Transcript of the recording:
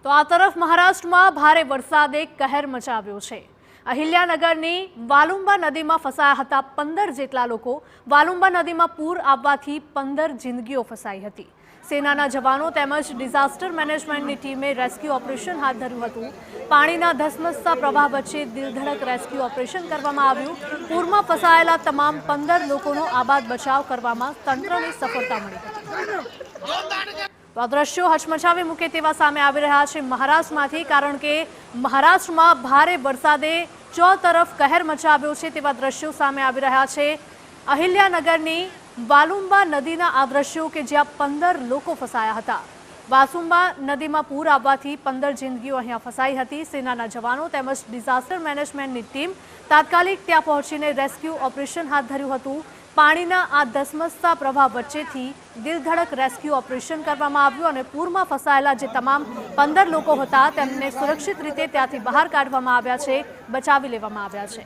તો આ તરફ મહારાષ્ટ્રમાં ભારે વરસાદે કહેર મચાવ્યો છે। અહિલ્યાનગરની વાલુંબા નદીમાં ફસાયા હતા 15 જેટલા લોકો। વાલુંબા નદીમાં પૂર આવવાથી 15 જિંદગીઓ ફસાઈ હતી। સેનાના જવાનો તેમજ ડિઝાસ્ટર મેનેજમેન્ટની ટીમે રેસ્ક્યુ ઓપરેશન હાથ ધર્યું હતું। પાણીના ધસમસતા પ્રવાહ વચ્ચે દિલધડક રેસ્ક્યુ ઓપરેશન કરવામાં આવ્યું। પૂરમાં ફસાયેલા તમામ 15 લોકોનો આબાદ બચાવ કરવામાં તંત્રને સફળતા મળી હતી। આ દ્રશ્યો હચમચાવી મૂકે તેવા સામે આવી રહ્યા છે મહારાષ્ટ્રમાંથી, કારણ કે મહારાષ્ટ્રમાં ભારે વરસાદે ચોતરફ કહેર મચાવ્યો છે તેવા દ્રશ્યો સામે આવી રહ્યા છે। અહિલ્યાનગરની વાલુંબા નદીના આ દ્રશ્યો કે જ્યાં 15 લોકો ફસાયા હતા। વાસુંબા નદીમાં પૂર આવવાથી 15 જિંદગીઓ અહીંયા ફસાઈ હતી। સેનાના જવાનો તેમજ ડિઝાસ્ટર મેનેજમેન્ટની ટીમ તાત્કાલિક ત્યાં પહોંચીને રેસ્ક્યુ ઓપરેશન હાથ ધર્યું હતું। પાણીના આ ધસમસતા પ્રવાહ વચ્ચેથી દિલધડક રેસ્ક્યુ ઓપરેશન કરવામાં આવ્યું અને પૂરમાં ફસાયેલા જે તમામ 15 લોકો હતા તેમને સુરક્ષિત રીતે ત્યાંથી બહાર કાઢવામાં આવ્યા છે, બચાવી લેવામાં આવ્યા છે।